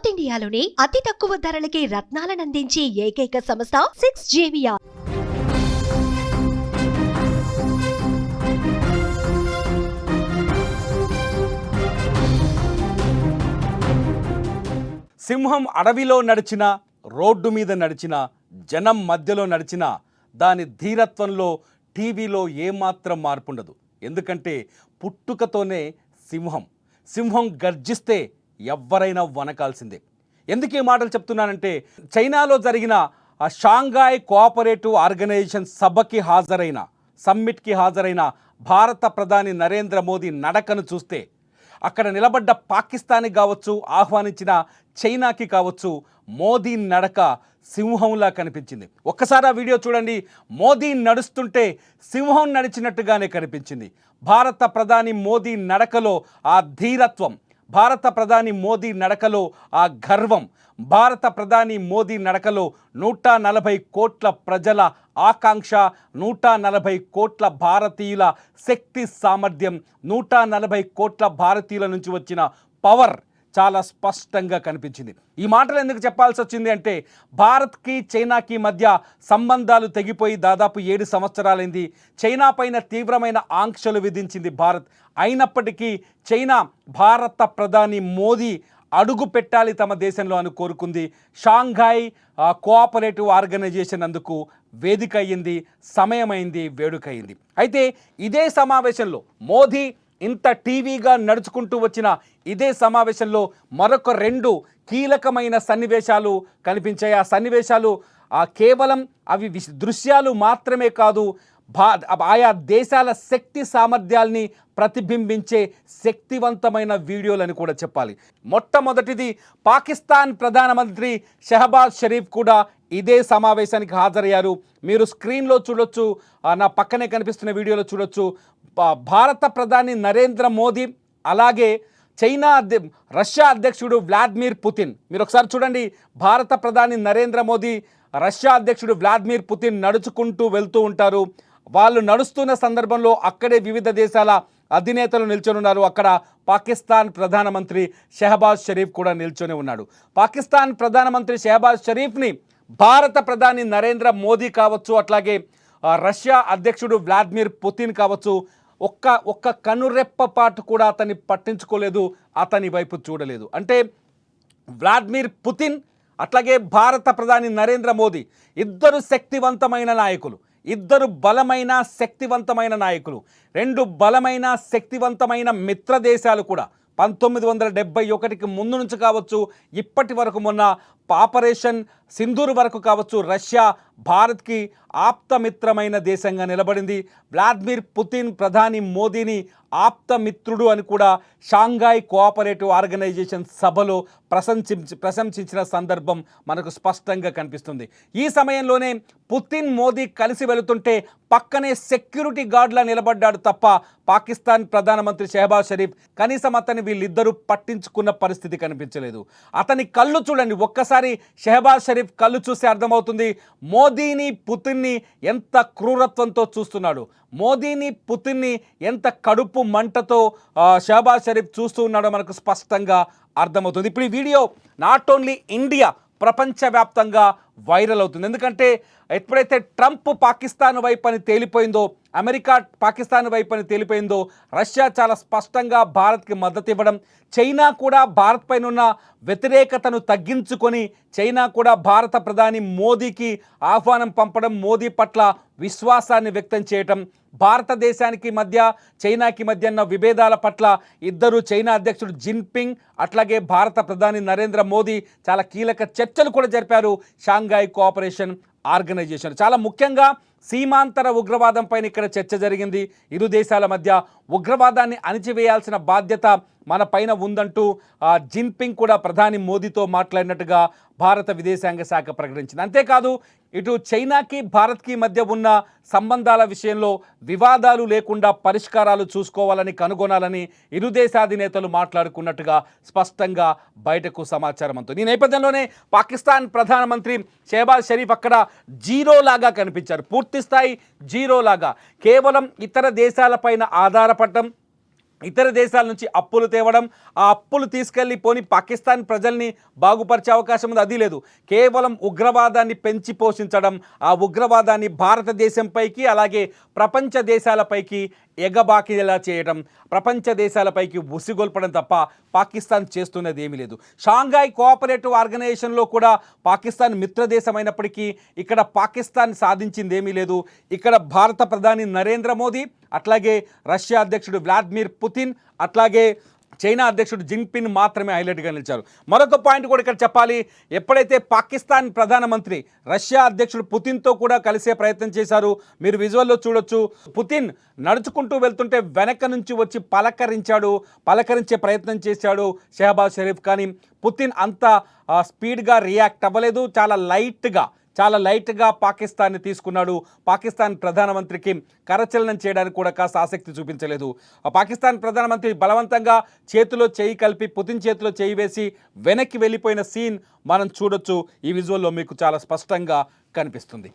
North ఇండియాలోనే అతి తక్కువ ధరలకి రత్నాలనందించే ఏకైక సంస్థ 6JVR. సింహం అడవిలో నడిచిన, రోడ్డు మీద నడిచిన, జనం మధ్యలో నడిచిన దాని ధీరత్వంలో టీవీలో ఏమాత్రం మార్పు ఉండదు. ఎందుకంటే పుట్టుకతోనే సింహం గర్జిస్తే ఎవ్వరైనా వనకాల్సిందే. ఎందుకు ఈ మాటలు చెప్తున్నానంటే, చైనాలో జరిగిన ఆ షాంఘాయ్ కోఆపరేటివ్ ఆర్గనైజేషన్ సమ్మిట్కి హాజరైన భారత ప్రధాని నరేంద్ర మోదీ నడకను చూస్తే, అక్కడ నిలబడ్డ పాకిస్తాన్కి కావచ్చు, ఆహ్వానించిన చైనాకి కావచ్చు, మోదీ నడక సింహంలా కనిపించింది. ఒక్కసారి ఆ వీడియో చూడండి. మోదీ నడుస్తుంటే సింహం నడిచినట్టుగానే కనిపించింది. భారత ప్రధాని మోదీ నడకలో ఆ ధీరత్వం, భారత ప్రధాని మోదీ నడకలో ఆ గర్వం, భారత ప్రధాని మోదీ నడకలో 140 కోట్ల ప్రజల ఆకాంక్ష, 140 కోట్ల భారతీయుల శక్తి సామర్థ్యం, 140 కోట్ల భారతీయుల నుంచి వచ్చిన పవర్ చాలా స్పష్టంగా కనిపించింది. ఈ మాటలు ఎందుకు చెప్పాల్సి వచ్చింది అంటే, భారత్కి చైనాకి మధ్య సంబంధాలు తెగిపోయి దాదాపు 7 సంవత్సరాలైంది. చైనా పైన తీవ్రమైన ఆంక్షలు విధించింది భారత్. అయినప్పటికీ చైనా భారత ప్రధాని మోదీ అడుగు పెట్టాలి తమ దేశంలో అని కోరుకుంది. షాంఘాయ్ కోఆపరేటివ్ ఆర్గనైజేషన్ అందుకు వేదిక అయ్యింది, సమయమైంది, వేడుకయింది. అయితే ఇదే సమావేశంలో మోదీ ఇంత టీవీగా నడుచుకుంటూ వచ్చిన ఇదే సమావేశంలో మరొక 2 కీలకమైన సన్నివేశాలు కనిపించాయి. ఆ సన్నివేశాలు కేవలం అవి దృశ్యాలు మాత్రమే కాదు, ఆయా దేశాల శక్తి సామర్థ్యాల్ని ప్రతిబింబించే శక్తివంతమైన వీడియోలని కూడా చెప్పాలి. మొట్టమొదటిది, పాకిస్తాన్ ప్రధానమంత్రి షెహబాజ్ షరీఫ్ కూడా ఇదే సమావేశానికి హాజరయ్యారు. మీరు స్క్రీన్లో చూడొచ్చు, నా పక్కనే కనిపిస్తున్న వీడియోలో చూడొచ్చు. భారత ప్రధాని నరేంద్ర మోదీ, అలాగే రష్యా అధ్యక్షుడు వ్లాదిమిర్ పుతిన్. మీరు ఒకసారి చూడండి, భారత ప్రధాని నరేంద్ర మోదీ, రష్యా అధ్యక్షుడు వ్లాదిమిర్ పుతిన్ నడుచుకుంటూ వెళ్తూ ఉంటారు. వాళ్ళు నడుస్తున్న సందర్భంలో అక్కడే వివిధ దేశాల అధినేతలు నిల్చొని ఉన్నారు. అక్కడ పాకిస్తాన్ ప్రధానమంత్రి షెహబాజ్ షరీఫ్ కూడా నిల్చొని ఉన్నాడు. పాకిస్తాన్ ప్రధానమంత్రి షెహబాజ్ షరీఫ్ని భారత ప్రధాని నరేంద్ర మోదీ కావచ్చు, అట్లాగే రష్యా అధ్యక్షుడు వ్లాదిమిర్ పుతిన్ కావచ్చు, ఒక్క కనురెప్పపాటు కూడా అతన్ని పట్టించుకోలేదు, అతని వైపు చూడలేదు. అంటే వ్లాదిమిర్ పుతిన్ అట్లాగే భారత ప్రధాని నరేంద్ర మోదీ ఇద్దరు శక్తివంతమైన నాయకులు, ఇద్దరు బలమైన శక్తివంతమైన నాయకులు, 2 బలమైన శక్తివంతమైన మిత్ర దేశాలు కూడా. 1971కి ముందు నుంచి కావచ్చు, ఇప్పటి వరకు మొన్న ఆపరేషన్ సింధూర్ వరకు కావచ్చు, రష్యా భారత్కి ఆప్తమిత్రమైన దేశంగా నిలబడింది. వ్లాదిమిర్ పుతిన్ ప్రధాని మోదీని ఆప్తమిత్రుడు అని కూడా షాంఘాయ్ కోఆపరేటివ్ ఆర్గనైజేషన్ సభలో ప్రశంసించిన సందర్భం మనకు స్పష్టంగా కనిపిస్తుంది. ఈ సమయంలోనే పుతిన్ మోదీ కలిసి వెళుతుంటే పక్కనే సెక్యూరిటీ గార్డ్లా నిలబడ్డాడు తప్ప పాకిస్తాన్ ప్రధానమంత్రి షెహబాజ్ షరీఫ్ కనీసం అతన్ని వీళ్ళిద్దరూ పట్టించుకున్న పరిస్థితి కనిపించలేదు. అతని కళ్ళు చూడండి, ఒక్కసారి షెహబాజ్ షరీఫ్ కళ్ళు చూస్తే అర్థమవుతుంది మోదీని పుతిన్ని ఎంత క్రూరత్వంతో చూస్తున్నాడు, మోదీని పుతిన్ని ఎంత కడుపు మంటతో షెహబాజ్ షరీఫ్ చూస్తూ ఉన్నాడో మనకు స్పష్టంగా అర్థమవుతుంది. ఇప్పుడు ఈ వీడియో నాట్ ఓన్లీ ఇండియా, ప్రపంచవ్యాప్తంగా వైరల్ అవుతుంది. ఎందుకంటే ఎప్పుడైతే ట్రంప్ పాకిస్తాన్ వైపు అని తేలిపోయిందో, అమెరికా పాకిస్తాన్ వైపు అని తేలిపోయిందో, రష్యా చాలా స్పష్టంగా భారత్కి మద్దతు ఇవ్వడం, చైనా కూడా భారత్ పైన ఉన్న వ్యతిరేకతను తగ్గించుకొని చైనా కూడా భారత ప్రధాని మోదీకి ఆహ్వానం పంపడం, మోదీ పట్ల విశ్వాసాన్ని వ్యక్తం చేయటం, భారతదేశానికి మధ్య చైనాకి మధ్య ఉన్న విభేదాల పట్ల ఇద్దరు చైనా అధ్యక్షుడు జిన్పింగ్ అట్లాగే భారత ప్రధాని నరేంద్ర మోదీ చాలా కీలక చర్చలు కూడా జరిపారు షాంఘాయ్ కోఆపరేషన్ ఆర్గనైజేషన్. చాలా ముఖ్యంగా సీమాంతర ఉగ్రవాదం పైన ఇక్కడ చర్చ జరిగింది. ఇరు దేశాల మధ్య ఉగ్రవాదాన్ని అణిచివేయాల్సిన బాధ్యత మన పైన ఉందంటూ జిన్పింగ్ కూడా ప్రధాని మోదీతో మాట్లాడినట్టుగా భారత విదేశాంగ శాఖ ప్రకటించింది. అంతేకాదు, ఇటు చైనాకి భారత్కి మధ్య ఉన్న సంబంధాల విషయంలో వివాదాలు లేకుండా పరిష్కారాలు చూసుకోవాలని, కనుగొనాలని ఇరు దేశాధినేతలు మాట్లాడుకున్నట్టుగా స్పష్టంగా బయటకు సమాచారం అందుతుంది. ఈ నేపథ్యంలోనే పాకిస్తాన్ ప్రధానమంత్రి షెహబాజ్ షరీఫ్ అక్కడ జీరోలాగా కనిపించారు, పూర్తిస్థాయి జీరోలాగా. కేవలం ఇతర దేశాలపైన ఆధారపడటం, ఇతర దేశాల నుంచి అప్పులు తేవడం, ఆ అప్పులు తీసుకెళ్లి పోని పాకిస్తాన్ ప్రజల్ని బాగుపరిచే అవకాశం ఉంది, అది లేదు. కేవలం ఉగ్రవాదాన్ని పెంచి పోషించడం, ఆ ఉగ్రవాదాన్ని భారతదేశంపైకి అలాగే ప్రపంచ దేశాలపైకి ఎగబాకిలా చేయడం, ప్రపంచ దేశాలపైకి ఉసిగొల్పడం తప్ప పాకిస్తాన్ చేస్తున్నది ఏమీ లేదు. షాంఘాయ్ కోఆపరేటివ్ ఆర్గనైజేషన్లో కూడా పాకిస్తాన్ మిత్రదేశమైనప్పటికీ ఇక్కడ పాకిస్తాన్ సాధించింది ఏమీ లేదు. ఇక్కడ భారత ప్రధాని నరేంద్ర మోదీ, అట్లాగే రష్యా అధ్యక్షుడు వ్లాదిమిర్ పుతిన్, అట్లాగే చైనా అధ్యక్షుడు జిన్పిన్ మాత్రమే హైలైట్గా నిలిచారు. మరొక పాయింట్ కూడా ఇక్కడ చెప్పాలి. ఎప్పుడైతే పాకిస్తాన్ ప్రధానమంత్రి రష్యా అధ్యక్షుడు పుతిన్తో కూడా కలిసే ప్రయత్నం చేశారు, మీరు విజువల్లో చూడొచ్చు. పుతిన్ నడుచుకుంటూ వెళ్తుంటే వెనక నుంచి వచ్చి పలకరించే ప్రయత్నం చేశాడు షెహబాజ్ షరీఫ్. కానీ పుతిన్ అంత స్పీడ్గా రియాక్ట్ అవ్వలేదు, చాలా లైట్గా పాకిస్తాన్ని తీసుకున్నాడు. పాకిస్తాన్ ప్రధానమంత్రికి కరచలనం చేయడానికి కూడా కాస్త ఆసక్తి చూపించలేదు. పాకిస్తాన్ ప్రధానమంత్రి బలవంతంగా చేతిలో చేయి కలిపి పుతిన్ చేతిలో చేయి వేసి వెనక్కి వెళ్ళిపోయిన సీన్ మనం చూడొచ్చు. ఈ విజువల్లో మీకు చాలా స్పష్టంగా కనిపిస్తుంది.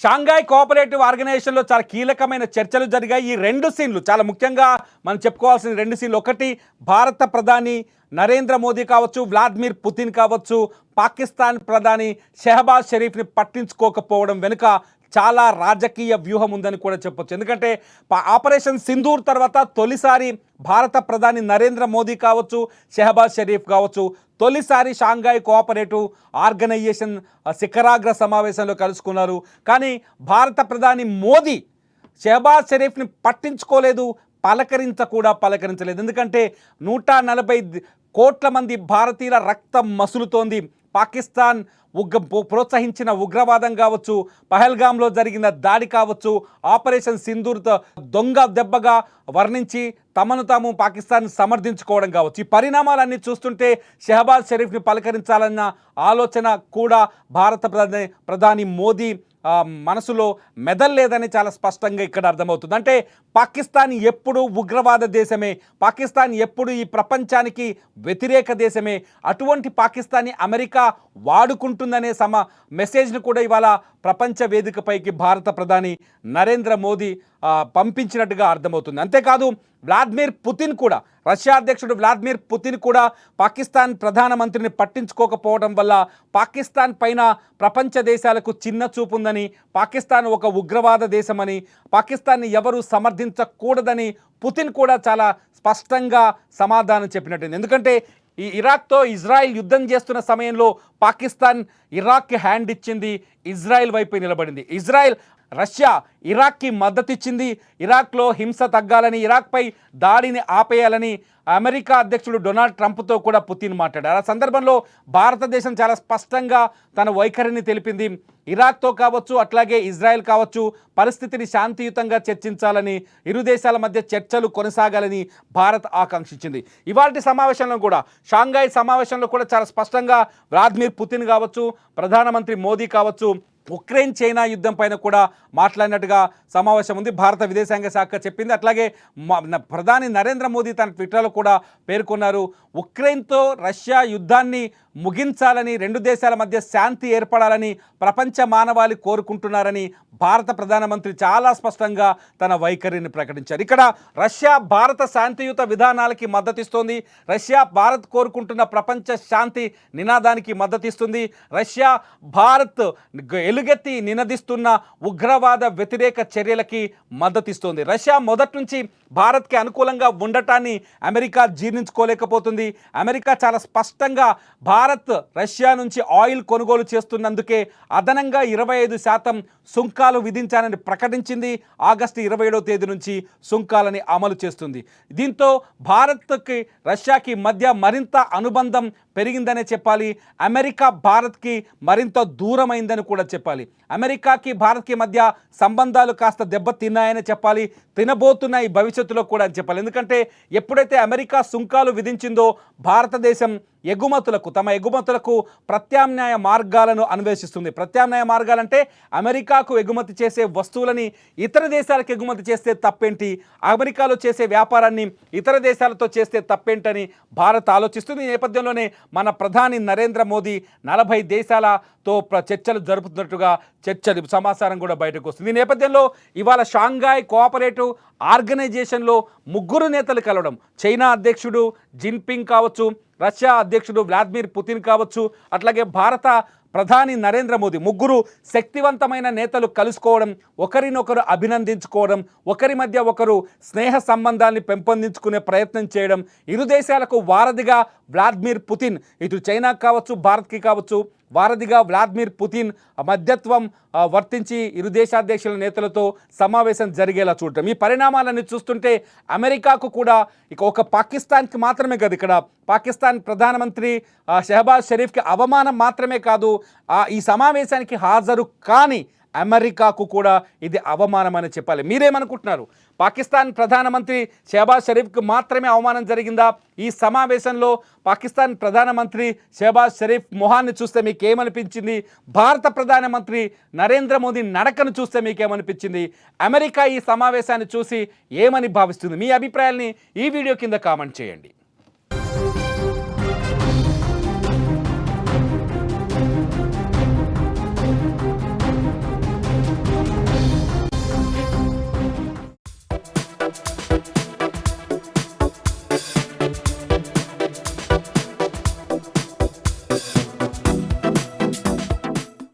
షాంఘాయ్ కోఆపరేటివ్ ఆర్గనైజేషన్లో చాలా కీలకమైన చర్చలు జరిగాయి. ఈ రెండు సీన్లు చాలా ముఖ్యంగా మనం చెప్పుకోవాల్సిన రెండు సీన్లు. ఒకటి, భారత ప్రధాని నరేంద్ర మోదీ కావచ్చు, వ్లాదిమిర్ పుతిన్ కావచ్చు, పాకిస్తాన్ ప్రధాని షెహబాజ్ షరీఫ్ని పట్టించుకోకపోవడం వెనుక చాలా రాజకీయ వ్యూహం ఉందని కూడా చెప్పొచ్చు. ఎందుకంటే ఆపరేషన్ సింధూర్ తర్వాత తొలిసారి భారత ప్రధాని నరేంద్ర మోదీ కావచ్చు, షెహబాజ్ షరీఫ్ కావచ్చు, తొలిసారి షాంఘాయ్ కోఆపరేటివ్ ఆర్గనైజేషన్ శిఖరాగ్ర సమావేశంలో కలుసుకున్నారు. కానీ భారత ప్రధాని మోదీ షెహబాజ్ షరీఫ్ని పట్టించుకోలేదు, పలకరించలేదు. ఎందుకంటే 140 కోట్ల మంది భారతీయుల రక్తం మసులుతోంది. పాకిస్తాన్ ప్రోత్సహించిన ఉగ్రవాదం కావచ్చు, పహల్గామ్లో జరిగిన దాడి కావచ్చు, ఆపరేషన్ సింధూర్ దొంగ దెబ్బగా వర్ణించి తమను తాము పాకిస్తాన్ సమర్థించుకోవడం కావచ్చు. ఈ పరిణామాలన్నీ చూస్తుంటే షెహబాజ్ షరీఫ్ని పలకరించాలన్న ఆలోచన కూడా భారత ప్రధాని మోదీ మనసులో మెదల్లేదని చాలా స్పష్టంగా ఇక్కడ అర్థమవుతుంది. అంటే పాకిస్తాన్ ఎప్పుడు ఉగ్రవాద దేశమే, పాకిస్తాన్ ఎప్పుడు ఈ ప్రపంచానికి వ్యతిరేక దేశమే. అటువంటి పాకిస్తాన్ని అమెరికా వాడుకుంటుందనే మెసేజ్ను కూడా ఇవాళ ప్రపంచ వేదికపైకి భారత ప్రధాని నరేంద్ర మోదీ పంపించినట్టుగా అర్థమవుతుంది. అంతేకాదు వ్లాదిమిర్ పుతిన్ కూడా, రష్యా అధ్యక్షుడు వ్లాదిమిర్ పుతిన్ కూడా పాకిస్తాన్ ప్రధానమంత్రిని పట్టించుకోకపోవడం వల్ల పాకిస్తాన్ పైన ప్రపంచ దేశాలకు చిన్న చూపుందని, పాకిస్తాన్ ఒక ఉగ్రవాద దేశమని, పాకిస్తాన్ని ఎవరు సమర్థించకూడదని పుతిన్ కూడా చాలా స్పష్టంగా సమాధానం చెప్పినట్టుంది. ఎందుకంటే ఈ ఇరాక్తో ఇజ్రాయెల్ యుద్ధం చేస్తున్న సమయంలో పాకిస్తాన్ ఇరాక్కి హ్యాండ్ ఇచ్చింది, ఇజ్రాయెల్ వైపు నిలబడింది. రష్యా ఇరాక్కి మద్దతు ఇచ్చింది. ఇరాక్లో హింస తగ్గాలని, ఇరాక్పై దాడిని ఆపేయాలని అమెరికా అధ్యక్షుడు డొనాల్డ్ ట్రంప్తో కూడా పుతిన్ మాట్లాడారు. ఆ సందర్భంలో భారతదేశం చాలా స్పష్టంగా తన వైఖరిని తెలిపింది. ఇరాక్తో కావచ్చు, అట్లాగే ఇజ్రాయెల్ కావచ్చు, పరిస్థితిని శాంతియుతంగా చర్చించాలని, ఇరు దేశాల మధ్య చర్చలు కొనసాగాలని భారత్ ఆకాంక్షించింది. ఇవాల్టి సమావేశంలో కూడా, షాంఘాయ్ సమావేశంలో కూడా చాలా స్పష్టంగా వ్లాదిమిర్ పుతిన్ కావచ్చు, ప్రధానమంత్రి మోదీ కావచ్చు, ఉక్రెయిన్ చైనా యుద్ధం పైన కూడా మాట్లాడినట్టుగా సమావేశం ఉంది. భారత విదేశాంగ శాఖ చెప్పింది. అట్లాగే ప్రధాని నరేంద్ర మోదీ తన ట్విట్టర్లో కూడా పేర్కొన్నారు, ఉక్రెయిన్తో రష్యా యుద్ధాన్ని ముగించాలని, రెండు దేశాల మధ్య శాంతి ఏర్పడాలని ప్రపంచ మానవాళి కోరుకుంటున్నారని భారత ప్రధానమంత్రి చాలా స్పష్టంగా తన వైఖరిని ప్రకటించారు. ఇక్కడ రష్యా భారత శాంతియుత విధానాలకి మద్దతిస్తోంది. రష్యా భారత్ కోరుకుంటున్న ప్రపంచ శాంతి నినాదానికి మద్దతిస్తుంది. రష్యా భారత్ ఎలుగెత్తి నినదిస్తున్న ఉగ్రవాద వ్యతిరేక చర్యలకి మద్దతిస్తోంది. రష్యా మొదటి నుంచి భారత్కి అనుకూలంగా ఉండటాన్ని అమెరికా జీర్ణించుకోలేకపోతుంది. అమెరికా చాలా స్పష్టంగా భారత్ రష్యా నుంచి ఆయిల్ కొనుగోలు చేస్తున్నందుకే అదనంగా 25% సుంకాలు విధించాలని ప్రకటించింది. ఆగస్టు 27వ తేదీ నుంచి సుంకాలని అమలు చేస్తుంది. దీంతో భారత్కి రష్యాకి మధ్య మరింత అనుబంధం పెరిగిందనే చెప్పాలి. అమెరికా భారత్కి మరింత దూరమైందని కూడా చెప్పాలి. అమెరికాకి భారత్కి మధ్య సంబంధాలు కాస్త దెబ్బతిన్నాయని చెప్పాలి, తినబోతున్నాయి భవిష్యత్తులో కూడా అని చెప్పాలి. ఎందుకంటే ఎప్పుడైతే అమెరికా సుంకాలు విధించిందో భారతదేశం తమ ఎగుమతులకు ప్రత్యామ్నాయ మార్గాలను అన్వేషిస్తుంది. ప్రత్యామ్నాయ మార్గాలంటే అమెరికాకు ఎగుమతి చేసే వస్తువులని ఇతర దేశాలకు ఎగుమతి చేస్తే తప్పేంటి, అమెరికాలో చేసే వ్యాపారాన్ని ఇతర దేశాలతో చేస్తే తప్పేంటని భారత్ ఆలోచిస్తుంది. ఈ నేపథ్యంలోనే మన ప్రధాని నరేంద్ర మోదీ 40 దేశాలతో చర్చలు జరుపుతున్నట్టుగా సమాచారం కూడా బయటకు వస్తుంది. ఈ నేపథ్యంలో ఇవాళ షాంఘాయ్ కోఆపరేటివ్ ఆర్గనైజేషన్లో 3 నేతలు కలవడం, చైనా అధ్యక్షుడు జిన్పింగ్ కావచ్చు, రష్యా అధ్యక్షుడు వ్లాదిమిర్ పుతిన్ కావచ్చు, అట్లాగే భారత ప్రధాని నరేంద్ర మోదీ, 3 శక్తివంతమైన నేతలు కలుసుకోవడం, ఒకరినొకరు అభినందించుకోవడం, ఒకరి మధ్య ఒకరు స్నేహ సంబంధాన్ని పెంపొందించుకునే ప్రయత్నం చేయడం, ఇరు దేశాలకు వారధిగా వ్లాదిమిర్ పుతిన్, ఇటు చైనా కావచ్చు భారత్కి కావచ్చు వారధిగా వ్లాదిమిర్ పుతిన్ మధ్యత్వం వర్తించి ఇరు దేశాధ్యక్షుల నేతలతో సమావేశం జరిగేలా చూడటం. ఈ పరిణామాలన్నీ చూస్తుంటే అమెరికాకు కూడా ఇక ఒక పాకిస్తాన్కి మాత్రమే కాదు, ఇక్కడ పాకిస్తాన్ ప్రధానమంత్రి షెహబాజ్ షరీఫ్కి అవమానం మాత్రమే కాదు, ఈ సమావేశానికి హాజరు కాని అమెరికాకు కూడా ఇది అవమానం అని చెప్పాలి. మీరేమనుకుంటున్నారు? పాకిస్తాన్ ప్రధానమంత్రి షెహబాజ్ షరీఫ్కి మాత్రమే అవమానం జరిగిందా? ఈ సమావేశంలో పాకిస్తాన్ ప్రధానమంత్రి షెహబాజ్ షరీఫ్ మొహాన్ని చూస్తే మీకేమనిపించింది? భారత ప్రధానమంత్రి నరేంద్ర మోదీ నడకను చూస్తే మీకేమనిపించింది? అమెరికా ఈ సమావేశాన్ని చూసి ఏమని భావిస్తుంది? మీ అభిప్రాయాల్ని ఈ వీడియో కింద కామెంట్ చేయండి.